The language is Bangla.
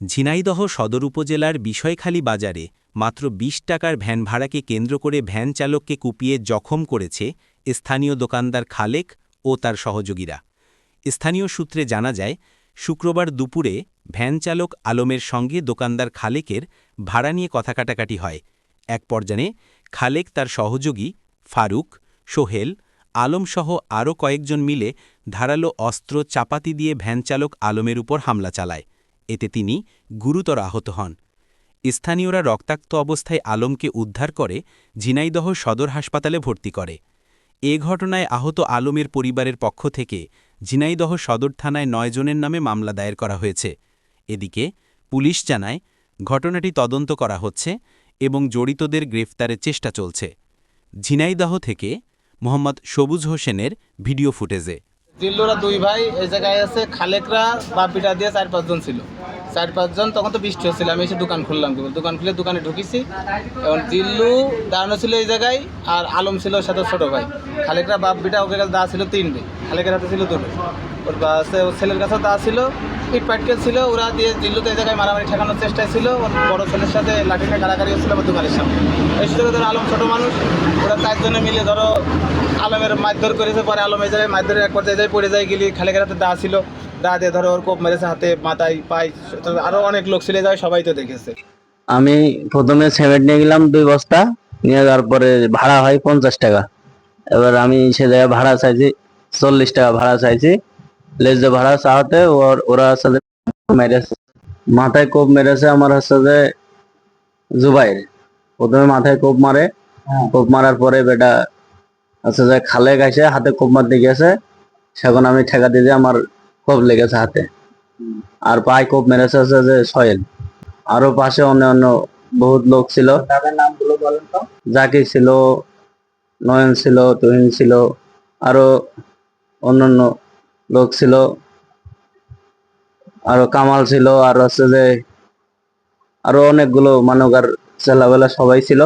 ঝিনাইদহ সদর উপজেলার বিষয়খালী বাজারে মাত্র ২০ টাকার ভ্যান ভাড়াকে কেন্দ্র করে ভ্যান চালককে কুপিয়ে জখম করেছে স্থানীয় দোকানদার খালেক ও তার সহযোগীরা। স্থানীয় সূত্রে জানা যায়, শুক্রবার দুপুরে ভ্যান চালক আলমের সঙ্গে দোকানদার খালেকের ভাড়া নিয়ে কথা কাটাকাটি হয়। এক পর্যায়ে খালেক তার সহযোগী ফারুক, সোহেল, আলমসহ আরও কয়েকজন মিলে ধারালো অস্ত্র চাপাতি দিয়ে ভ্যান চালক আলমের উপর হামলা চালায়। এতে তিনি গুরুতর আহত হন। স্থানীয়রা রক্তাক্ত অবস্থায় আলমকে উদ্ধার করে ঝিনাইদহ সদর হাসপাতালে ভর্তি করে। এ ঘটনায় আহত আলমের পরিবারের পক্ষ থেকে ঝিনাইদহ সদর থানায় ৯ জনের নামে মামলা দায়ের করা হয়েছে। এদিকে পুলিশ জানায়, ঘটনাটি তদন্ত করা হচ্ছে এবং জড়িতদের গ্রেফতারের চেষ্টা চলছে। ঝিনাইদহ থেকে মোহাম্মদ সবুজ হোসেনের ভিডিও ফুটেজে। জিল্লুরা দুই ভাই এই জায়গায় আছে, খালেকরা বাপিটা দিয়ে ৪-৫ জন ছিল। ৪-৫ জন, তখন তো বৃষ্টি হচ্ছিল, আমি এসে দোকান খুললাম, দোকান খুলে দোকানে ঢুকেছি। এবং জিল্লু দাঁড়ানো ছিল এই জায়গায়, আর আলম ছিল সাথে ছোটো ভাই। খালেকরা বাপিটা ওকে কাছে দাঁড়া ছিল 3টে, খালেকের হাতে ছিল 2টো, ওর ছেলের কাছেও দাঁড়া ছিল, পিট পাটকেল ছিল। ওরা দিয়ে জিল্লুতে এই জায়গায় মারামারি ঠেকানোর চেষ্টায় ছিল। ওর বড়ো ছেলের সাথে লাঠি নিয়ে কারাকারি হচ্ছিল আমার দোকানের সামনে। এই সুযোগে ধরো আলম ছোটো মানুষ, ওরা 4 জনে মিলে ধরো আলমের মারধর করেছে। পরে আলম এই জায়গায় মারধরের এক পর্যায়ে পড়ে যায়, গেলি খালেকের হাতে দা ছিল, দা দিয়ে ধরো ওর কোপ মেরেছে হাতে, মাথায়, পায়ে। আরও অনেক লোক ছিল যায়, সবাই তো দেখেছে। আমি প্রথমে সিমেন্ট নিয়ে গেলাম 2 বস্তা, নিয়ে যাওয়ার পরে ভাড়া হয় 50 টাকা। এবার আমি সে জায়গায় ভাড়া চাইছি 40 টাকা ভাড়া চাইছি। লেজে ভাড়া চাওয়াতে ওরা সাথে মেরেছে, মাথায় কোপ মেরেছে আমার হচ্ছে যে জুবাইর। প্রথমে মাথায় কোপ মারে, কোপ মারার পরে বেটা আচ্ছা যে খালেক আসে হাতে কোপ মারতে গেছে, সেখন আমি ঠেকা দিয়ে আমার কোপ লেগেছে হাতে। আর পায়ে কোপ মেরেছে হচ্ছে যে সোহেল। আরো পাশে অন্য বহুত লোক ছিল। তাদের নামগুলো বলেন তো। জাকির ছিল, নয়ন ছিল, তুহিন ছিল, আরো অন্যান্য লোক ছিল, আরো কামাল ছিল, আর হচ্ছে যে আরো অনেকগুলো মানুষ আর ছেলেবেলা সবাই ছিল।